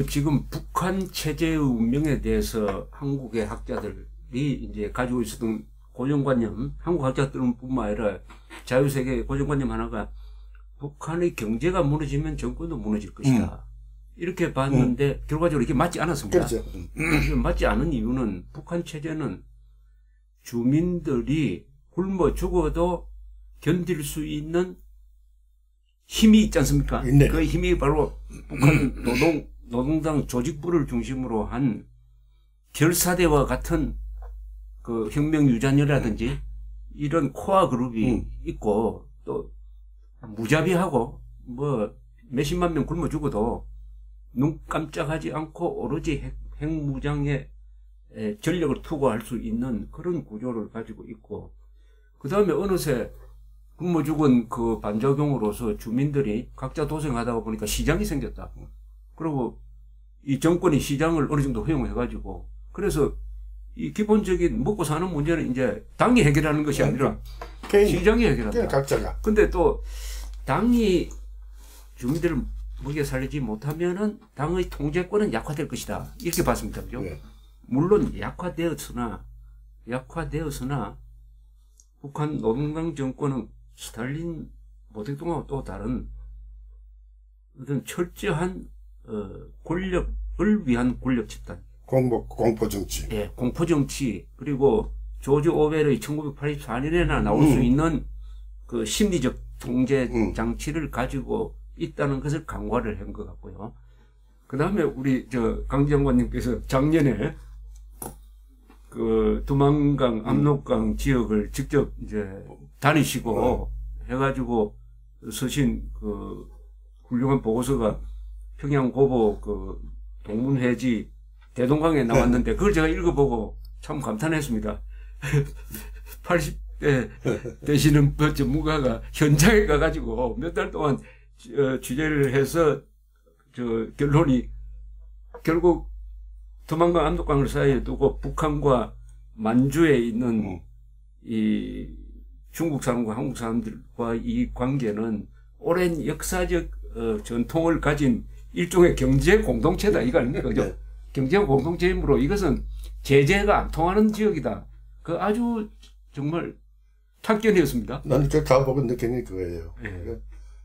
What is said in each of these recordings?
지금 북한 체제의 운명에 대해서 한국의 학자들이 이제 가지고 있었던 고정관념, 한국 학자들은 뿐만 아니라 자유세계의 고정관념 하나가 북한의 경제가 무너지면 정권도 무너질 것이다. 이렇게 봤는데 결과적으로 이게 맞지 않았습니다. 그렇죠. 맞지 않은 이유는 북한 체제는 주민들이 굶어 죽어도 견딜 수 있는 힘이 있지 않습니까? 네. 그 힘이 바로 북한 노동당 조직부를 중심으로 한 결사대와 같은 그 혁명유전이라든지 이런 코어 그룹이 있고 또 무자비하고 뭐 몇십만 명 굶어 죽어도 눈 깜짝하지 않고 오로지 핵무장에 전력을 투구할 수 있는 그런 구조를 가지고 있고 그 다음에 어느새 굶어 죽은 그 반작용으로서 주민들이 각자 도생하다가 보니까 시장이 생겼다. 그리고 이 정권이 시장을 어느 정도 허용해가지고 그래서 이 기본적인 먹고 사는 문제는 이제 당이 해결하는 것이 아니라 시장이 해결한다. 각자가. 근데 또 당이 주민들을 먹여 살리지 못하면은 당의 통제권은 약화될 것이다. 이렇게 봤습니다. 그죠? 네. 물론 약화되었으나 북한 노동당 정권은 스탈린 모택동하고 또 다른 어떤 철저한 권력을 위한 권력 집단. 공포 정치. 예, 공포 정치. 그리고 조지 오웰의 1984년에나 나올 수 있는 그 심리적 통제 장치를 가지고 있다는 것을 강화를 한 것 같고요. 그 다음에 우리 강 장관님께서 작년에 그 두만강, 압록강 지역을 직접 이제 다니시고 해가지고 쓰신 그 훌륭한 보고서가 평양 고보 그 동문회지 대동강에 나왔는데 그걸 제가 읽어보고 참 감탄했습니다. 80대 되시는 전문가가 현장에 가가지고 몇 달 동안 취재를 해서 결론이 결국 두만강 압록강을 사이에 두고 북한과 만주에 있는 이 중국 사람과 한국 사람들과 이 관계는 오랜 역사적 전통을 가진 일종의 경제 공동체다 이거 아닙니까? 그죠? 경제 공동체이므로 이것은 제재가 안 통하는 지역이다. 그 아주 정말 탁견이었습니다. 나는 그 가보고 느낀 게 그거예요. 네.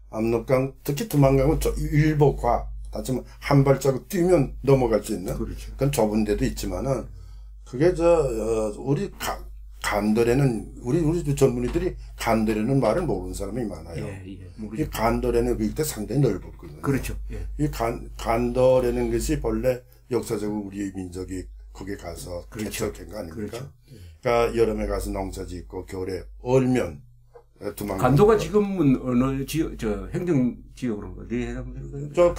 압록강, 특히 두만강은 일보과, 하지만 한 발자국 뛰면 넘어갈 수 있는. 그렇죠. 그건 좁은 데도 있지만은, 그게 우리 간도래는, 우리 전문의들이 간도래는 말을 모르는 사람이 많아요. 이 간도래는 그때 상당히 넓었거든요. 그렇죠. 예. 이 간도래는 것이 본래 역사적으로 우리 민족이 거기 가서 개척한 거 아닙니까? 그렇죠. 그러니까 여름에 가서 농사 짓고 겨울에 얼면 간도가 지금은 어느 지역, 행정 지역으로 어디에 해당되는 거예요?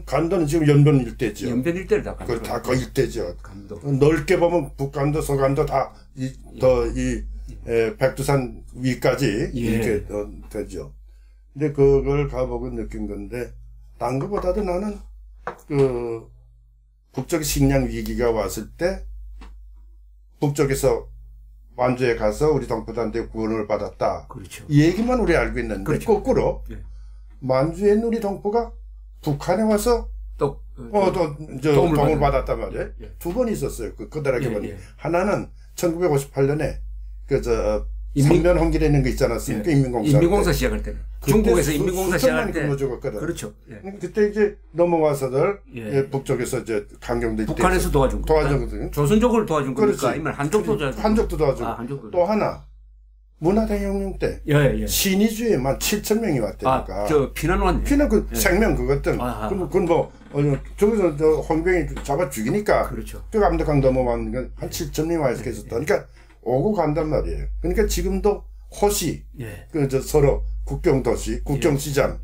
간도는 지금 연변 일대죠. 연변 일대를 다 간도. 다 그 일대죠. 간도. 넓게 보면 북간도, 서간도 다 백두산 위까지 이렇게 되죠. 근데 그걸 가보고 느낀 건데, 딴 것보다도 나는 북쪽 식량 위기가 왔을 때 북쪽에서 만주에 가서 우리 동포들한테 구원을 받았다. 그렇죠. 이 얘기만 우리 알고 있는데 그렇죠. 거꾸로 만주에 있는 우리 동포가 북한에 와서 또 도움을 받았단 말이에요. 두 번 있었어요. 그들에게 보니 하나는 1958년에 선면 홍길에 있는 거 있지 않았습니까? 인민공사 시작할 때는 중국에서 인민공사 시작할 때 그렇죠. 그때 이제 넘어와서들 북쪽에서 이제 강경도 북한에서 도와준 거거든요. 조선족을 도와준 겁니까? 아니면 한족도 도와준 한족도 도와주고 또 하나 문화대혁명 때 신의주에만 7,000명이 왔다니까. 피난 왔네. 피난 생명 그것들. 그건 저기서 홍병이 잡아 죽이니까. 그렇죠. 저 압록강 넘어왔는 한 7,000명이 와 있었다. 그러니까 오고 간단 말이에요. 그러니까 지금도 호시, 서로 국경도시, 국경시장,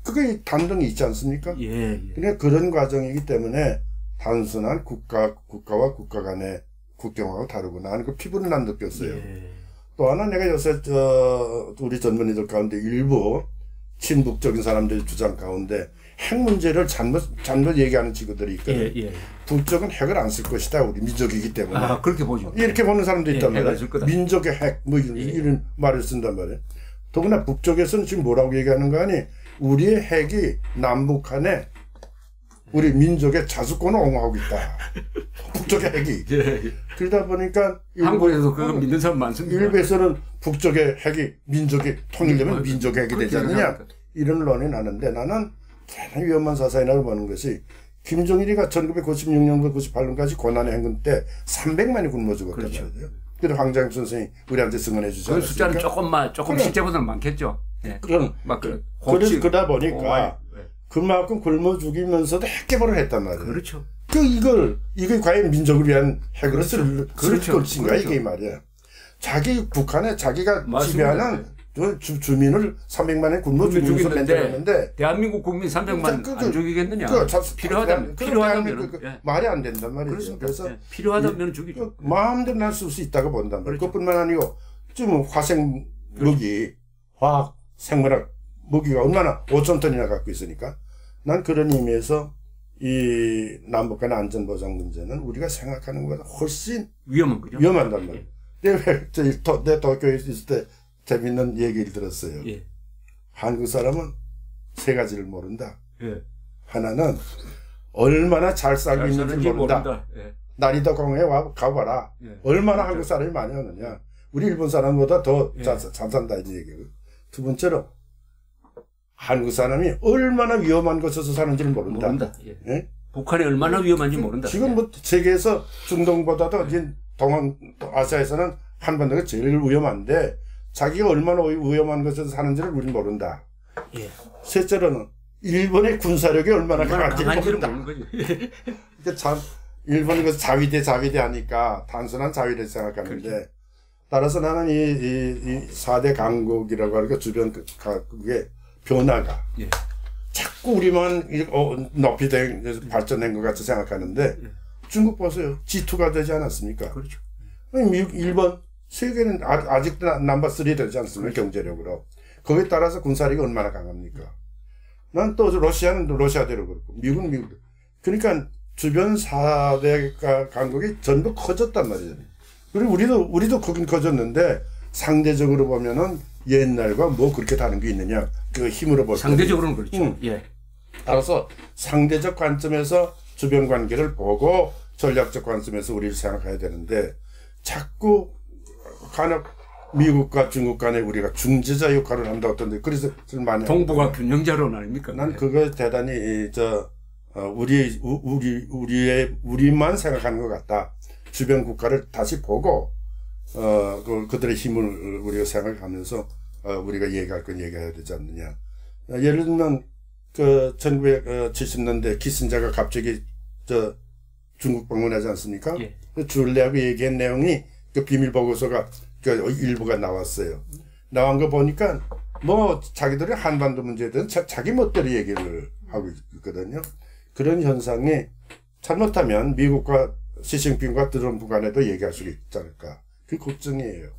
그게 단동이 있지 않습니까? 그러니까 그런 과정이기 때문에 단순한 국가와 국가 간의 국경하고 다르구나 하는 그 피부는 안 느꼈어요. 또 하나 내가 요새 우리 전문의들 가운데 일부 친북적인 사람들의 주장 가운데 핵 문제를 잘못 얘기하는 친구들이 있거든요. 북쪽은 핵을 안 쓸 것이다. 우리 민족이기 때문에. 그렇게 보죠. 이렇게 보는 사람도 있단 말이에요. 민족의 핵, 이런 말을 쓴단 말이에요. 더구나 북쪽에서는 지금 뭐라고 얘기하는 거 아니? 우리의 핵이 남북한에 우리 민족의 자주권을 옹호하고 있다. 북쪽의 핵이. 그러다 보니까 한국에서 그거 믿는 사람 많습니다. 일부에서는 북쪽의 핵이 민족이 통일되면 민족의 핵이 되지 않느냐 이런論이 나는데 나는 대단히 위험한 사상이라고 보는 것이 김정일이가 1996년부터 98년까지 고난의 행군 때 300만이 굶어 죽었단 말이에요. 그래도 황장엽 선생이 우리한테 증언해 주지 않았습니까? 그 숫자는 조금 실제보다는 많겠죠. 네. 그러다 보니까 그만큼 굶어 죽이면서도 핵 개발을 했단 말이에요. 그렇죠. 이게 과연 민족을 위한 핵으로 쓸 것인가 그렇죠. 이게 말이야. 북한에 자기가 지배하는 주민을 300만에 굶어 죽이면서 만들었는데 대한민국 국민 300만 안 죽이겠느냐? 필요하다면 말이 안 된단 말이죠. 그래서 필요하다면 죽이죠. 마음대로 날 쓸 수 있다고 본단 말이에요. 그것뿐만 아니고 지금 화생 무기, 화학, 생물학 무기가 얼마나 5,000톤이나 갖고 있으니까 난 그런 의미에서 이 남북 간의 안전보장 문제는 우리가 생각하는 것보다 훨씬 위험한단 말이에요. 내 도쿄에 있을 때 재밌는 얘기를 들었어요. 한국 사람은 세 가지를 모른다. 하나는 얼마나 잘 살고 있는지 모른다. 나리도 공항에 가봐라. 얼마나 한국 사람이 많이 오느냐. 우리 일본 사람보다 더 잘 산다 이 얘기고. 두 번째로 한국 사람이 얼마나 위험한 곳에서 사는지를 모른다. 북한이 얼마나 위험한지 모른다. 지금 뭐 세계에서 중동보다도 이제 동아시아에서는 한반도가 제일 위험한데 자기가 얼마나 위험한 곳에서 사는지를 우리는 모른다. 셋째로는 일본의 군사력이 얼마나 강한지를 모른다. 그러니까 참 일본이 그 자위대 하니까 단순한 자위대 생각하는데 따라서 나는 이 4대 강국이라고 하니까 주변 그게 변화가 자꾸 우리만 높이 발전된 것 같이 생각하는데 중국 보세요. G2가 되지 않았습니까? 그렇죠. 미국, 일본, 세계는 아직도 넘버3 되지 않습니까? 그렇죠. 경제력으로. 거기에 따라서 군사력이 얼마나 강합니까? 난 또 러시아는 러시아대로 그렇고 미국은 미국대로. 그러니까 주변 4대 강국이 전부 커졌단 말이에요. 그리고 우리도 거긴 커졌는데 상대적으로 보면은 옛날과 뭐 그렇게 다른 게 있느냐 그 힘으로 볼 때 상대적으로는 그렇죠. 따라서 상대적 관점에서 주변 관계를 보고 전략적 관점에서 우리를 생각해야 되는데 자꾸 간혹 미국과 중국 간에 우리가 중재자 역할을 한다고 하던데 그래서 많이 동북아 균형자론 아닙니까? 난 그거 대단히 우리만 생각하는 것 같다. 주변 국가를 다시 보고 그들의 힘을 우리가 생각하면서 우리가 얘기할 건 얘기해야 되지 않느냐. 예를 들면 그 1970년대 키신저가 갑자기 중국 방문하지 않습니까? 줄리하고 얘기한 내용이 그 비밀 보고서가 그 일부가 나왔어요. 나온 거 보니까 뭐 자기들이 한반도 문제에 대해서 자기 멋대로 얘기를 하고 있거든요. 그런 현상이 잘못하면 미국과 시진핑과 트럼프 간에도 얘기할 수 있지 않을까. 그게 걱정이에요.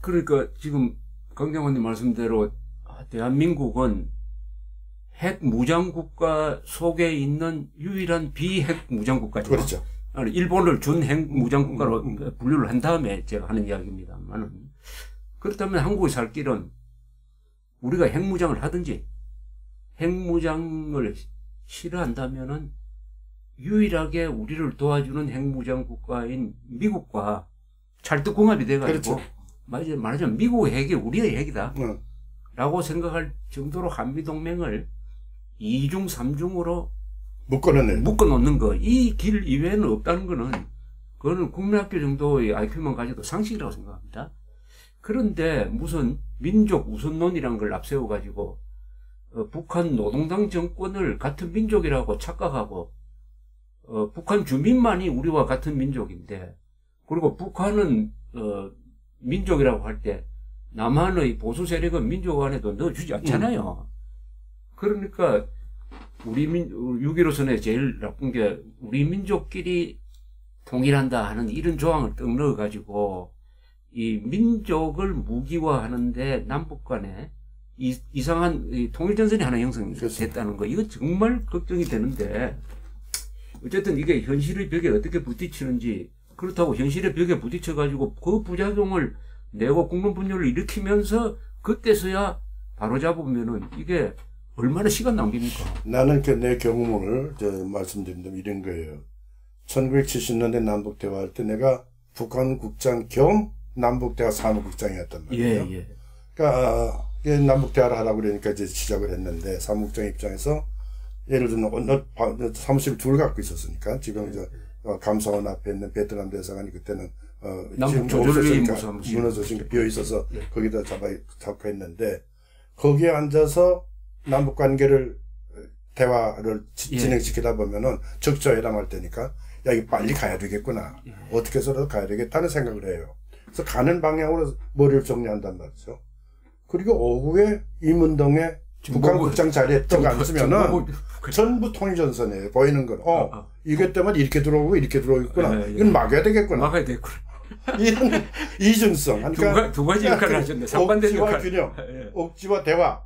그러니까 지금 강장관님 말씀대로 대한민국은 핵 무장국가 속에 있는 유일한 비핵 무장국가죠. 그렇죠. 일본을 준 핵 무장국가로 분류를 한 다음에 제가 하는 이야기입니다만은 그렇다면 한국에 살 길은 우리가 핵무장을 하든지 핵무장을 싫어한다면은 유일하게 우리를 도와주는 핵무장 국가인 미국과 찰떡궁합이 돼가지고 그렇죠. 말하자면 미국의 핵이 우리의 핵이다 라고 생각할 정도로 한미동맹을 2중 3중으로 묶어놓는 거 이 길 이외에는 없다는 거는 그거는 국민학교 정도의 IQ만 가져도 상식이라고 생각합니다. 그런데 무슨 민족 우선론이라는 걸 앞세워가지고 북한 노동당 정권을 같은 민족이라고 착각하고 북한 주민만이 우리와 같은 민족인데 그리고 북한은 민족이라고 할 때 남한의 보수 세력은 민족 안에도 넣어주지 않잖아요. 그러니까 우리 6.15선에 제일 나쁜 게 우리 민족끼리 통일한다 하는 이런 조항을 떡 넣어가지고 이 민족을 무기화하는데 남북 간에 이상한 통일전선이 하나 형성됐다는 거 이거 정말 걱정이 되는데 어쨌든 이게 현실의 벽에 어떻게 부딪히는지 그렇다고 현실의 벽에 부딪혀가지고 그 부작용을 내고 국민 분열을 일으키면서 그때서야 바로잡으면은 이게 얼마나 시간 낭비입니까? 나는 내 경험을 말씀드린다면 이런 거예요. 1970년대 남북대화할 때 내가 북한 국장 겸 남북대화 사무국장이었단 말이에요. 예. 그러니까 남북대화를 하라고 그러니까 이제 시작을 했는데 사무국장 입장에서 예를 들면 사무실 둘 갖고 있었으니까 지금 감사원 앞에 있는 베트남 대사관이 그때는 남북 조절위원회 사무실 무너져서 비어 있어서 거기다 잡고 했는데 거기에 앉아서 남북 관계를 대화를 진행시키다 보면은 적자회담할 때니까 야 이거 빨리 가야 되겠구나. 어떻게 해서라도 가야 되겠다는 생각을 해요. 그래서 가는 방향으로 머리를 정리한단 말이죠. 그리고 오후에 이문동에 북한 국장 자리에 딱 앉으면은 전부 통일전선이에요. 보이는 건. 이것 때문에 이렇게 들어오고 이렇게 들어오겠구나. 이건 막아야 되겠구나. 막아야 되겠구나. 이런 이중성. 그러니까 두 가지 역할을 하셨네. 상반된 옥지와 역할. 균형. 옥지와 대화.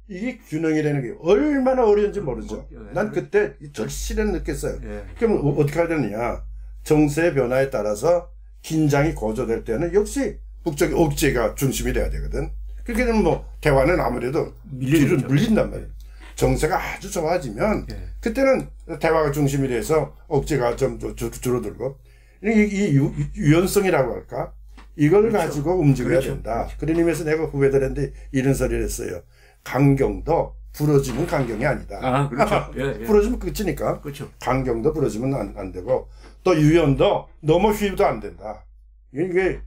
이게 균형이라는 게 얼마나 어려운지 모르죠. 난 그때 절실히 느꼈어요. 그럼 어떻게 해야 되느냐. 정세의 변화에 따라서 긴장이 고조될 때는 역시 북쪽의 옥지가 중심이 돼야 되거든. 그렇게 되면 뭐 대화는 아무래도 뒤로 물린단 말이에요. 정세가 아주 좋아지면 그때는 대화가 중심이 돼서 억지가 좀 줄어들고 이 유연성이라고 할까? 이걸 가지고 움직여야 된다. 그런 의미에서 내가 후배들한테 이런 소리를 했어요. 강경도 부러지면 강경이 아니다. 그렇죠. 부러지면 끝이니까. 그렇죠. 강경도 부러지면 안 되고 또 유연도 너무 휘도 안 된다. 이게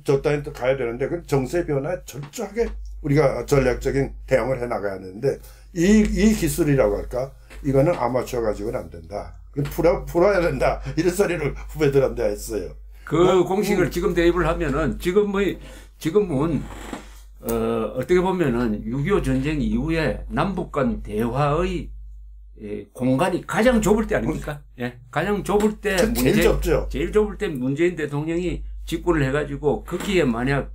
저 따위 또 가야 되는데 그 정세 변화에 철저하게 우리가 전략적인 대응을 해 나가야 하는데 이 기술이라고 할까? 이거는 아마추어 가지고는 안 된다. 풀어야 된다. 이런 소리를 후배들한테 했어요. 그 공식을 지금 대입을 하면은 지금은 어떻게 보면은 6.25 전쟁 이후에 남북 간 대화의 공간이 가장 좁을 때 아닙니까? 가장 좁을 때 제일 좁죠. 제일 좁을 때 문재인 대통령이 집권을 해가지고 거기에 만약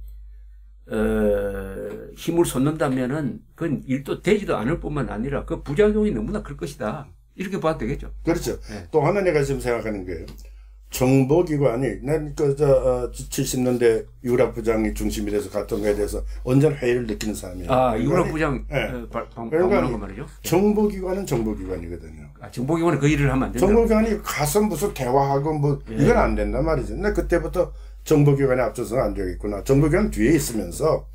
힘을 쏟는다면은 그건 일도 되지도 않을 뿐만 아니라 그 부작용이 너무나 클 것이다. 이렇게 봐도 되겠죠. 그렇죠. 또 하나 내가 지금 생각하는 거예요. 정보기관이, 난 70년대 유락 부장이 중심이 돼서 갔던 거에 대해서 언제나 회의를 느끼는 사람이에요. 유락 부장 방문한 거 말이죠. 정보기관은 정보기관이거든요. 정보기관은 그 일을 하면 안 된다. 정보기관이 가서 무슨 대화하고 뭐 이건 안 된단 말이죠. 근데 그때부터 정보기관에 앞서서는 안 되겠구나. 정보기관 뒤에 있으면서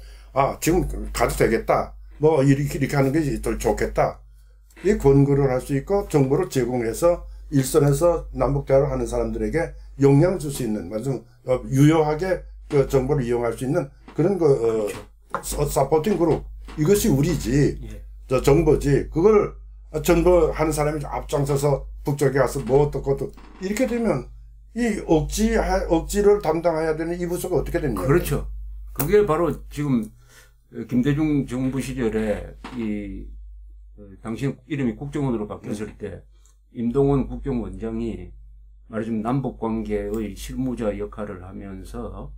지금 가도 되겠다. 뭐 이렇게 하는 게 더 좋겠다. 이 권고를 할 수 있고 정보를 제공해서 일선에서 남북대화를 하는 사람들에게 영향을 줄 수 있는, 좀 유효하게 그 정보를 이용할 수 있는 그런 서포팅 그룹. 이것이 우리지. 정보지. 그걸 전부하는 사람이 앞장서서 북쪽에 가서 뭐 어떻고 이렇게 되면 이 억지를 담당해야 되는 이 부서가 어떻게 됩니까? 그렇죠. 그게 바로 지금 김대중 정부 시절에 당시 이름이 국정원으로 바뀌었을 때 임동원 국정원장이 말하자면 남북관계의 실무자 역할을 하면서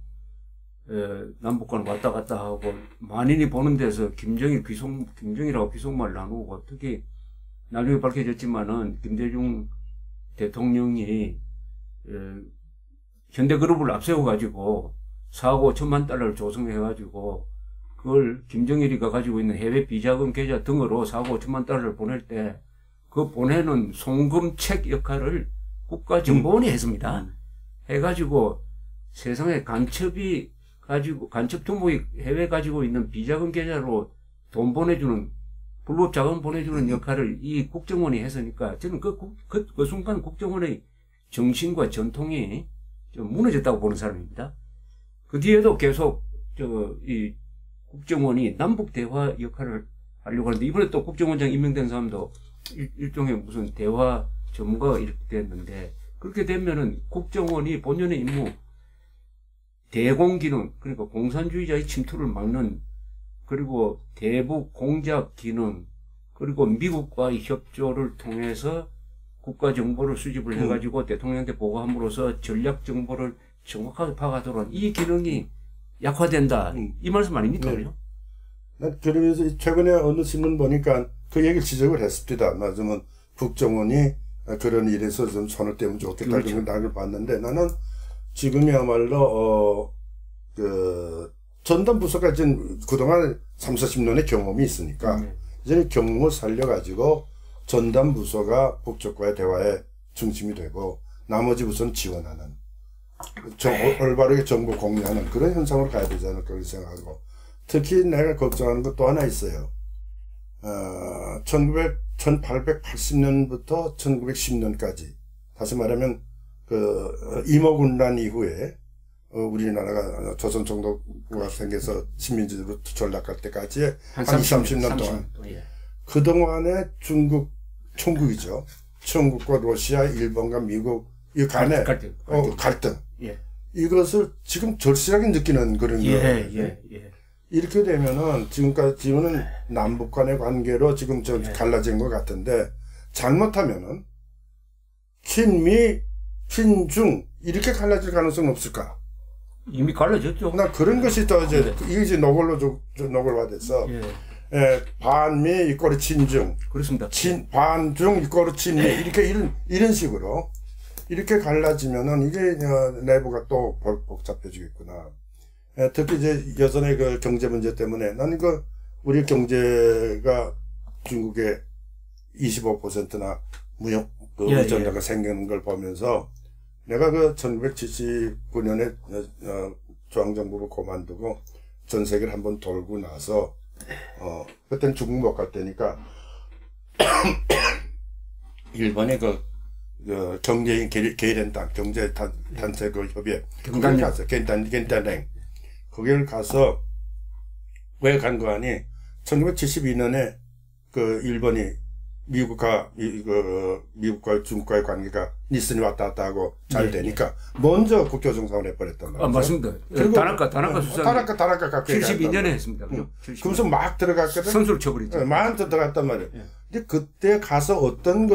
남북간 왔다 갔다 하고 만인이 보는 데서 김정이라고 귀속말 나누고 특히 나중에 밝혀졌지만은 김대중 대통령이 현대그룹을 앞세워가지고 4억 5천만 달러를 조성해가지고 그걸 김정일이가 가지고 있는 해외 비자금 계좌 등으로 4억 5천만 달러를 보낼 때 그 보내는 송금책 역할을 국가정보원이 했습니다. 해가지고 세상에 간첩 두목이 해외 가지고 있는 비자금 계좌로 돈 보내주는, 불법 자금 보내주는 역할을 이 국정원이 했으니까 저는 그 순간 국정원의 정신과 전통이 좀 무너졌다고 보는 사람입니다. 그 뒤에도 계속 이 국정원이 남북 대화 역할을 하려고 하는데 이번에 또 국정원장 임명된 사람도 일종의 무슨 대화 전문가가 이렇게 됐는데 그렇게 되면은 국정원이 본연의 임무 대공기능, 그러니까 공산주의자의 침투를 막는, 그리고 대북 공작 기능, 그리고 미국과의 협조를 통해서 국가 정보를 수집을 해가지고 대통령한테 보고함으로써 전략 정보를 정확하게 파악하도록 이 기능이 약화된다. 이 말씀 아닙니까? 네. 그러면서 최근에 어느 신문 보니까 그 얘기를 지적을 했습니다. 맞으면 국정원이 그런 일에서 좀 손을 떼면 좋겠다. 그렇죠. 그런 걸 봤는데 나는 지금이야말로 전담 부서가 지금 그동안 30, 40년의 경험이 있으니까 이제 경무를 살려가지고 전담 부서가 북쪽과의 대화의 중심이 되고 나머지 부서는 지원하는 올바르게 정보 공유하는 그런 현상으로 가야 되지 않을까 그렇게 생각하고 특히 내가 걱정하는 것 또 하나 있어요. 1880년부터 1910년까지 다시 말하면 그 임오군란 이후에 우리나라가 조선 총독부가 생겨서 식민지로 전락할 때까지 한 30년 동안 예. 그동안에 중국 총국이죠. 중국과 러시아, 일본과 미국 이 간의 갈등. 예. 이것을 지금 절실하게 느끼는 그런 거예요. 이렇게 되면은 지금은 남북 간의 관계로 지금 갈라진 것 같은데 잘못하면은 친미, 친중 이렇게 갈라질 가능성은 없을까? 이미 갈라졌죠. 나 그런 것이 또 이제 이게 노골화돼서 반미 이꼬르 친중, 그렇습니다. 반중 이꼬르 친미 이렇게 이런 식으로 이렇게 갈라지면은 이게 내부가 또 복잡해지겠구나. 특히 이제 여전히 그 경제 문제 때문에 나는 우리 경제가 중국의 25%나 무역 의존도가 생기는 걸 보면서 내가 1979년에 중앙정부를 그만두고 전 세계를 한번 돌고 나서 그때는 중국 못 갈 때니까 일본의 경제인 게이렌당 경제단체 협의회 거기를 갔어. 겐단행 거기를 가서 왜 간 거 아니? 1972년에 일본이 미국과 중국과의 관계가 니슨이 왔다 갔다 하고 잘 되니까 먼저 국교 정상을 해버렸단 말이죠. 맞습니다. 그리고 다나카 수상. 다나카 갖고 72년에 했습니다. 그죠? 그래서 막 들어갔거든. 선수를 쳐버리죠. 막 들어갔단 말이에요. 근데 그때 가서 어떤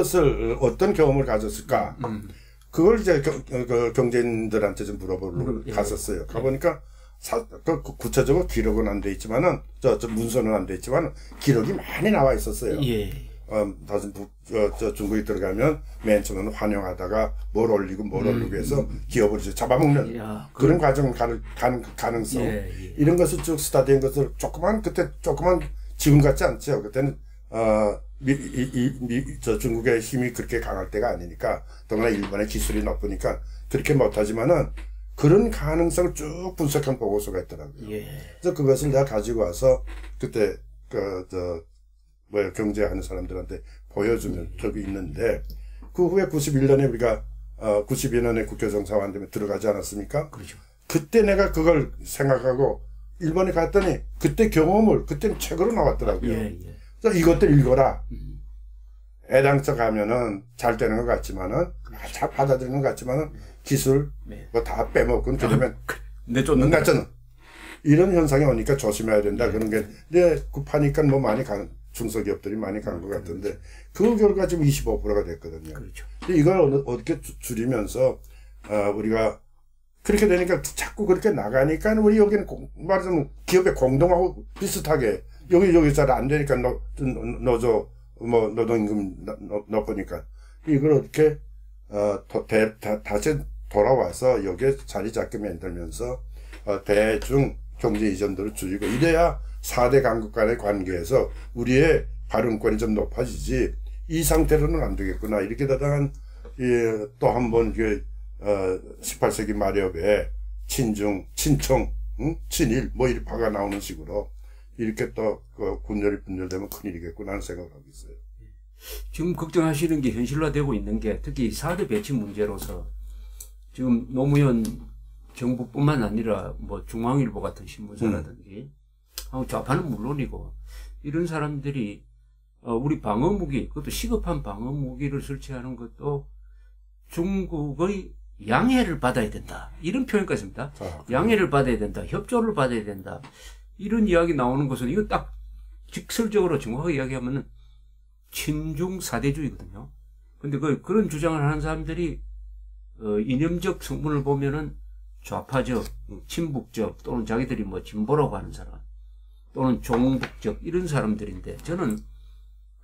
경험을 가졌을까? 그걸 이제 경제인들한테 좀 물어보러 갔었어요. 가보니까 구체적으로 기록은 안 돼 있지만은 문서는 안 돼 있지만 기록이 많이 나와 있었어요. 다시 중국에 들어가면 맨 처음에는 환영하다가 뭘 올리고 해서 기업을 이제 잡아먹는 그런 과정을 가는 가능성 이런 것을 쭉 스타디한 것을 그때 조그만 지금 같지 않죠. 그때는 중국의 힘이 그렇게 강할 때가 아니니까 더구나 일본의 기술이 높으니까 그렇게 못하지만은 그런 가능성을 쭉 분석한 보고서가 있더라고요. 그래서 그것을 내가 가지고 와서 그때 경제하는 사람들한테 보여주면 적이 있는데 그 후에 91년에 우리가 92년에 국교정상화 되면 들어가지 않았습니까? 그렇죠. 그때 내가 그걸 생각하고 일본에 갔더니 그때 경험을 그때는 책으로 나왔더라고요. 그래서 이것들 읽어라. 애당초 가면은 잘 되는 것 같지만은 잘 받아들이는 것 같지만은 기술 뭐 다 빼먹고 그러면 내쫓는 이런 현상이 오니까 조심해야 된다. 그런 게 근데 급하니까 뭐 많이 중소기업들이 많이 간 것 같은데 그 결과 지금 25%가 됐거든요. 그렇죠. 근데 이걸 어떻게 줄이면서 우리가 그렇게 되니까 자꾸 그렇게 나가니까 우리 여기는 말하자면 기업의 공동하고 비슷하게 여기 잘 안 되니까 너저 뭐 노동임금 높으니까 이걸 어떻게 다시 돌아와서 여기에 자리 잡게 만들면서 대중 경제 이전도를 줄이고 이래야 4대 강국 간의 관계에서 우리의 발언권이 좀 높아지지 이 상태로는 안 되겠구나. 이렇게 되다가 또 한 번 18세기 말엽에 친중, 친청, 친일 뭐 이렇게 파가 나오는 식으로 이렇게 또 분열이 분열되면 큰일이겠구나 하는 생각을 하고 있어요. 지금 걱정하시는 게 현실화되고 있는 게 특히 4대 배치 문제로서 지금 노무현 정부뿐만 아니라 뭐 중앙일보 같은 신문사라든지 좌파는 물론이고 이런 사람들이 우리 방어무기 그것도 시급한 방어무기를 설치하는 것도 중국의 양해를 받아야 된다 이런 표현까지 있습니다. 양해를 받아야 된다, 협조를 받아야 된다 이런 이야기 나오는 것은 이거 딱 직설적으로 정확하게 이야기하면은 친중 사대주의거든요. 근데 그런 주장을 하는 사람들이 이념적 성분을 보면은 좌파적, 친북적 또는 자기들이 뭐 진보라고 하는 사람 또는 종북적 이런 사람들인데 저는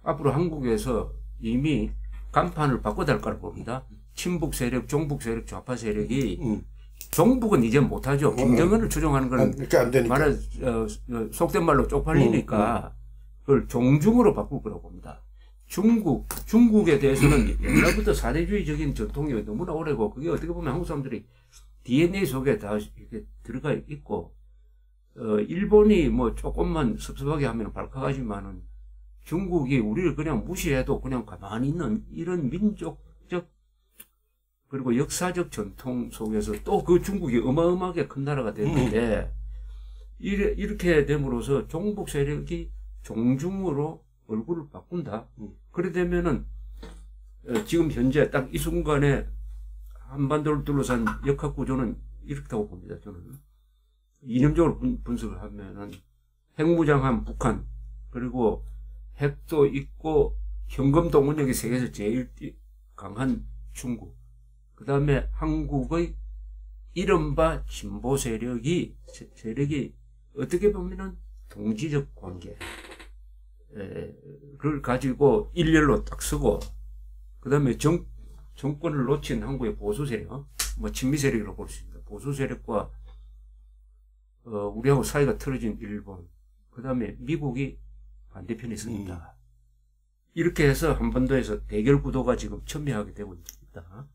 앞으로 한국에서 이미 간판을 바꿔달 거라고 봅니다. 친북 세력, 종북 세력, 좌파 세력이 종북은 이제 못하죠. 김정은을 추종하는 건 그렇게 안 되니까. 속된 말로 쪽팔리니까 종중으로 바꿀 거라고 봅니다. 중국에 대해서는 옛날부터 사대주의적인 전통이 너무나 오래고, 그게 어떻게 보면 한국 사람들이 DNA 속에 다 이렇게 들어가 있고, 일본이 뭐 조금만 섭섭하게 하면 발칵하지만은 중국이 우리를 그냥 무시해도 그냥 가만히 있는 이런 민족적 그리고 역사적 전통 속에서 또 그 중국이 어마어마하게 큰 나라가 됐는데, 이렇게 됨으로써 종북 세력이 종중으로 얼굴을 바꾼다. 그래 되면은 지금 현재 딱 이 순간에 한반도를 둘러싼 역학 구조는 이렇다고 봅니다. 저는 이념적으로 분석을 하면은 핵무장한 북한, 그리고 핵도 있고 현금 동원력이 세계에서 제일 강한 중국, 그 다음에 한국의 이른바 진보 세력이 어떻게 보면은 동지적 관계를 가지고 일렬로 딱 서고, 그 다음에 정권을 놓친 한국의 보수 세력, 뭐 친미 세력이라고 볼 수 있습니다. 보수 세력과 우리하고 사이가 틀어진 일본, 그 다음에 미국이 반대편에 있습니다. 이렇게 해서 한반도에서 대결 구도가 지금 첨예하게 되고 있습니다.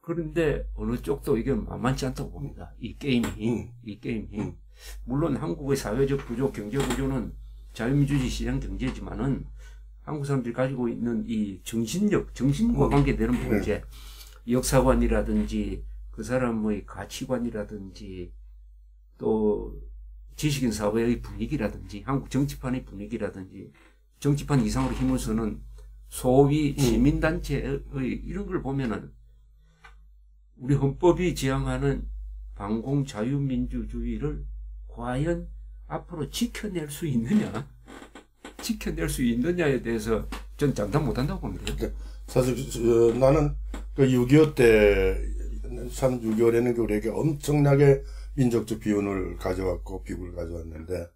그런데 어느 쪽도 이게 만만치 않다고 봅니다. 이 게임이. 물론 한국의 사회적 구조, 경제 구조는 자유민주주의 시장 경제지만은 한국 사람들이 가지고 있는 이 정신력, 정신과 관계되는 문제, 역사관이라든지 그 사람의 가치관이라든지 또 지식인 사회의 분위기라든지 한국 정치판의 분위기라든지 정치판 이상으로 힘을 쓰는 소위 시민단체의 이런 걸 보면은 우리 헌법이 지향하는 반공 자유민주주의를 과연 앞으로 지켜낼 수 있느냐에 대해서 전 장담 못한다고 봅니다. 사실 나는 그 6.25 때 참 6.25라는 게 우리에게 엄청나게 민족적 비운을 가져왔고 비극을 가져왔는데,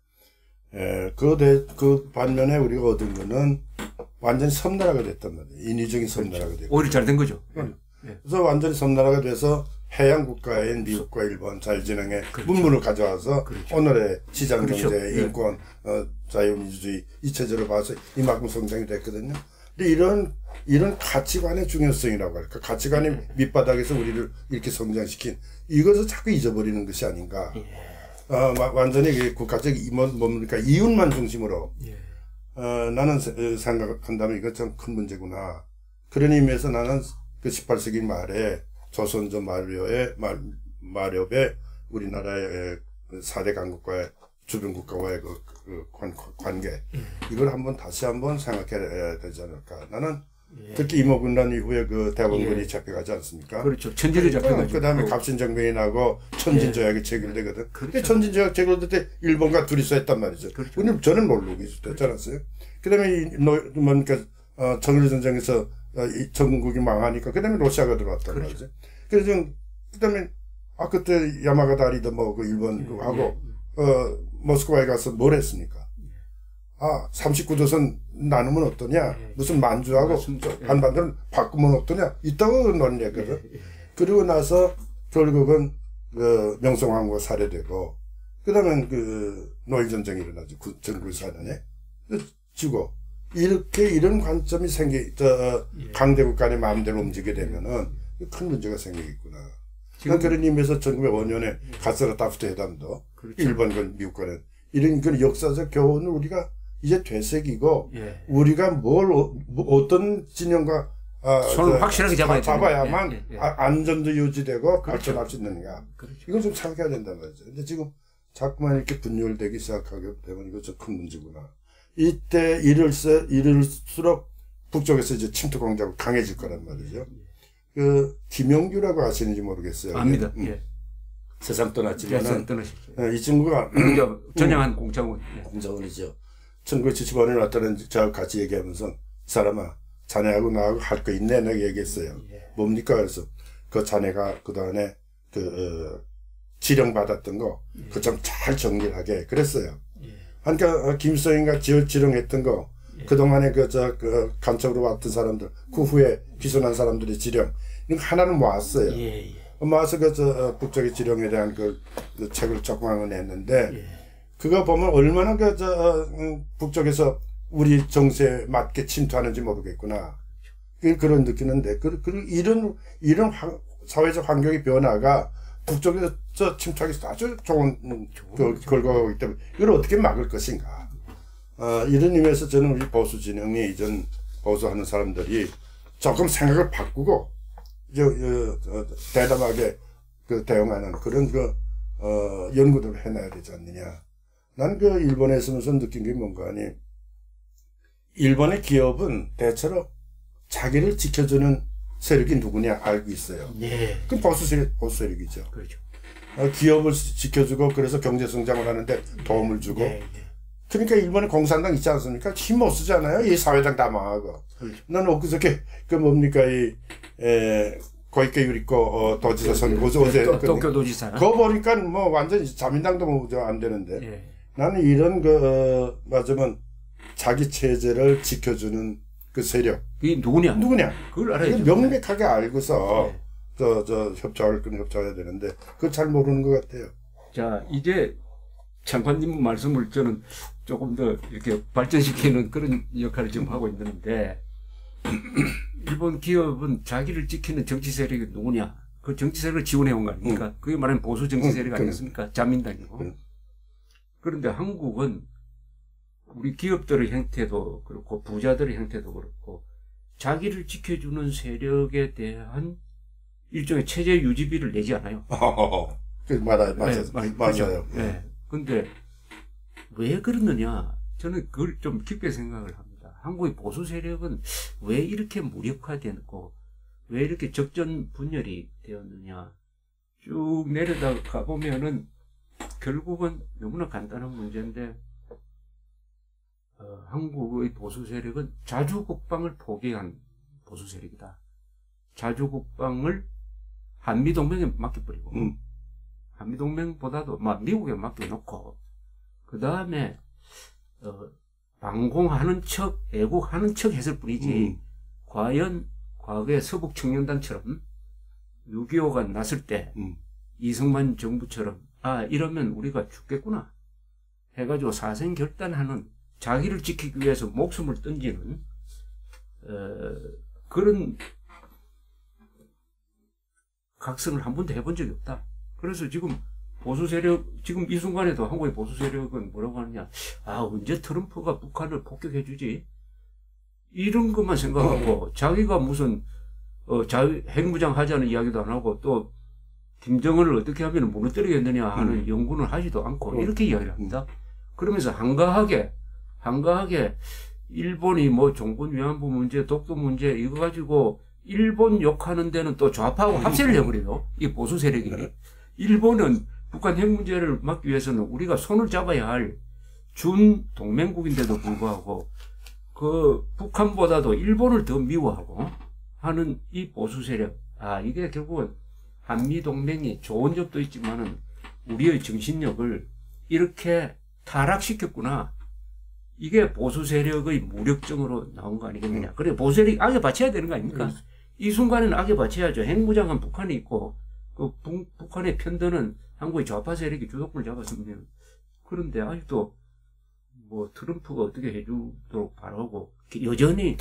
그 반면에 우리가 얻은 거는 완전히 섬나라가 됐단 말이에요. 인위적인 섬나라가 됐고. 오히려 잘 된 거죠. 그래서 완전히 섬나라가 돼서 해양 국가인 미국과 일본 자유진영의 문물을 가져와서 오늘의 시장경제, 인권, 자유민주주의 이체제로 봐서 이만큼 성장이 됐거든요. 근데 이런 가치관의 중요성이라고 할까, 가치관의 밑바닥에서 우리를 이렇게 성장시킨 이것을 자꾸 잊어버리는 것이 아닌가. 완전히 국가적 뭡니까 이윤만 중심으로 나는 생각한다면 이것 참 큰 문제구나. 그런 의미에서 나는 그 18세기 말에 조선조 마렵의 우리나라의 4대 강국과의 주변 국가와의 그 관계, 이걸 다시 한번 생각해야 되지 않을까. 나는 특히 임오군란 이후에 그 대원군이 잡혀가지 않습니까? 그렇죠. 천진이 잡혀가지고. 그 다음에 갑신정변이 나고 천진조약이 체결되거든. 근데 천진조약 체결될 때 일본과 둘이서 했단 말이죠. 그렇죠. 저는 모르고 있었지 않았어요? 그 다음에 정일전쟁에서 전국이 망하니까 그 다음에 러시아가 들어왔단 말이죠. 그래서 그 다음에 그때 야마가다리도 뭐 그 일본 하고 모스크바에 가서 뭘 했습니까? 39도선 나누면 어떠냐? 무슨 만주하고 한반도를 바꾸면 어떠냐? 있다고 논의했거든. 그리고 나서 결국은 그 명성황후가 살해되고, 그 다음에 그 노일전쟁이 일어나죠. 1994년에. 지고 이렇게 이런 관점이 강대국 간의 마음대로 움직이게 되면은 큰 문제가 생기겠구나. 그런 의미에서 1905년에 가스라타프트 회담도 일본과 미국 간에 이런 그 역사적 교훈을 우리가 이제 되새기고 우리가 어떤 진영과 손을 확실하게 잡아야만 안전도 유지되고 발전할 수 있느냐. 이건 좀 생각해야 된다는 거죠. 근데 지금 자꾸만 이렇게 분열되기 시작하게 되면 이거 좀 큰 문제구나. 이때 이럴수록 북쪽에서 이제 침투 공작이 강해질 거란 말이죠. 그 김용규라고 아시는지 모르겠어요. 압니다. 세상 떠났지만 이 친구가 전향한 공작원. 공작원이죠. 1975년에 왔다는 저하고 같이 얘기하면서, 사람아, 자네하고 나하고 할 거 있네, 내가 얘기했어요. 뭡니까? 그래서 그 자네가 그동안에 지령받았던 거, 그거 좀 잘 정리를 하게 그랬어요. 그러니까 김수영이가 지령했던 거, 그동안에 간첩으로 왔던 사람들, 그 후에 기소난 사람들의 지령, 이런 거 하나는 모았어요. 모아서 북쪽의 지령에 대한 그 책을 조그만 냈는데, 그거 보면 얼마나 북쪽에서 우리 정세에 맞게 침투하는지 모르겠구나. 그런 느끼는데, 이런 사회적 환경의 변화가 북쪽에서 침투하기 아주 좋은 결과이기 때문에, 이걸 어떻게 막을 것인가. 이런 의미에서 저는 우리 보수 진영이 이전 보수하는 사람들이 조금 생각을 바꾸고, 대담하게 대응하는 그런 연구들을 해놔야 되지 않느냐. 난 일본에 있으면서 느낀 게 뭔가 하니, 일본의 기업은 대체로 자기를 지켜주는 세력이 누구냐 알고 있어요. 네. 그 보수 세력이죠. 그렇죠. 기업을 지켜주고 그래서 경제 성장을 하는데 도움을 주고. 네. 그러니까 일본의 공산당 있지 않습니까? 힘 못 쓰잖아요. 이 사회당 다 망하고. 그렇죠. 나는 엊그저께 뭡니까 고이케 유리코 도지사 선거 어제 도쿄 도지사. 그거 보니까 뭐 완전히 자민당도 뭐 안 되는데. 네. 나는 이런 맞으면 자기 체제를 지켜주는 그 세력. 그게 누구냐? 그걸 알아야죠. 명백하게 알고서, 협조해야 되는데, 그걸 잘 모르는 것 같아요. 자, 이제 장관님 말씀을 저는 조금 더 이렇게 발전시키는 그런 역할을 지금 하고 있는데, 일본 기업은 자기를 지키는 정치 세력이 누구냐? 그 정치 세력을 지원해온 거 아닙니까? 그게 말하는 보수 정치 세력 아니겠습니까? 자민당이고. 그런데 한국은 우리 기업들의 형태도 그렇고 부자들의 형태도 그렇고 자기를 지켜주는 세력에 대한 일종의 체제 유지비를 내지 않아요. 맞아요. 네. 근데 왜 그러느냐? 저는 그걸 좀 깊게 생각을 합니다. 한국의 보수 세력은 왜 이렇게 무력화되고 왜 이렇게 적전 분열이 되었느냐? 쭉 내려다 가보면은 결국은 너무나 간단한 문제인데, 한국의 보수 세력은 자주국방을 포기한 보수 세력이다. 자주국방을 한미동맹에 맡겨버리고, 한미동맹보다도 미국에 맡겨놓고, 그 다음에, 방공하는 척, 애국하는 척 했을 뿐이지, 과연 과거의 서북 청년단처럼 6.25가 났을 때, 이승만 정부처럼, 이러면 우리가 죽겠구나 해가지고 사생결단하는, 자기를 지키기 위해서 목숨을 던지는 그런 각성을 한 번도 해본 적이 없다. 그래서 지금 보수 세력, 지금 이 순간에도 한국의 보수 세력은 뭐라고 하느냐, 언제 트럼프가 북한을 폭격해주지? 이런 것만 생각하고, 자기가 무슨 핵무장 하자는 이야기도 안 하고, 또 김정은을 어떻게 하면 무너뜨리겠느냐 하는 연구는 하지도 않고 이렇게 이야기를 합니다. 그러면서 한가하게 일본이 뭐 종군 위안부 문제, 독도 문제 이거 가지고 일본 욕하는 데는 또 좌파하고 합세를 해버려요. 이 보수 세력이. 일본은 북한 핵 문제를 막기 위해서는 우리가 손을 잡아야 할 준 동맹국인데도 불구하고 북한보다도 일본을 더 미워하고 하는 이 보수 세력. 이게 결국은 한미동맹이 좋은 점도 있지만은 우리의 정신력을 이렇게 타락시켰구나. 이게 보수 세력의 무력증으로 나온 거 아니겠느냐. 그래, 보수 세력이 악에 바쳐야 되는 거 아닙니까? 이 순간에는 악에 바쳐야죠. 핵무장한 북한이 있고, 북한의 편드는 한국의 좌파 세력이 주도권을 잡았으면. 그런데 아직도 뭐 트럼프가 어떻게 해주도록 바라고, 여전히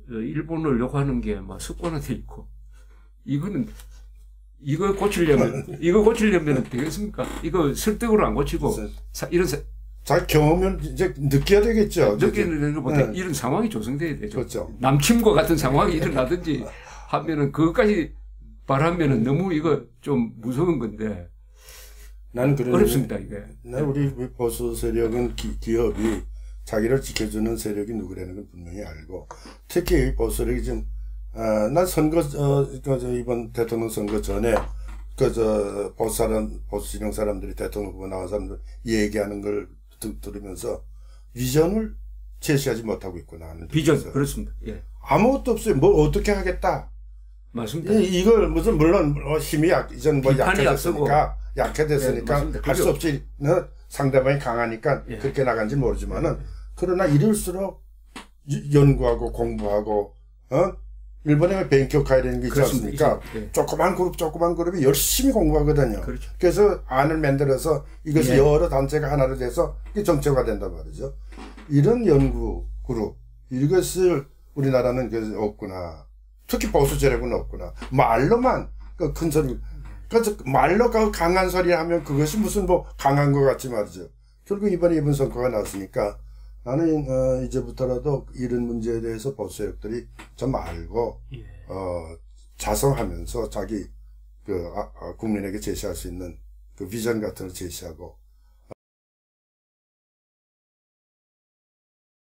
일본을 욕하는 게 막 습관화돼 있고, 이거 고치려면 되겠습니까? 이거 설득으로 안 고치고, 자, 경험은 이제 느껴야 되겠죠. 느끼는 것보다 이런 상황이 조성돼야 되죠. 그렇죠. 남침과 같은 상황이 일어나든지 하면은, 그것까지 바라면은 너무 이거 좀 무서운 건데. 나는 어렵습니다, 이게. 우리 보수 세력은 기업이 자기를 지켜주는 세력이 누구라는 걸 분명히 알고, 특히 보수 세력이 지금 난 선거, 이번 대통령 선거 전에, 보수 진영 사람들이 대통령 후보 나온 사람들 얘기하는 걸 들으면서 비전을 제시하지 못하고 있구나 하는. 비전, 그렇습니다. 예. 아무것도 없어요. 뭘 어떻게 하겠다. 맞습니다. 이걸 물론 힘이 이전 약해졌으니까 예, 할 수 없이 상대방이 강하니까 그렇게 나간지 모르지만은, 그러나 이럴수록 연구하고 공부하고, 일본에 벤큐카이라는 게 있지 그렇습니다. 않습니까? 네. 조그만 그룹이 열심히 공부하거든요. 그렇죠. 그래서 안을 만들어서 이것이 예. 여러 단체가 하나로 돼서 정체가 된단 말이죠. 이런 연구 그룹, 이것을 우리나라는 없구나. 특히 보수 세력은 없구나. 말로만 큰 소리, 그래서 말로 강한 소리 하면 그것이 무슨 뭐 강한 것 같지 말이죠. 결국 이번에 이번 선거가 나왔으니까 나는 이제부터라도 이런 문제에 대해서 보수 세력들이 좀 알고 예. 자성하면서 자기 국민에게 제시할 수 있는 그 비전 같은 걸 제시하고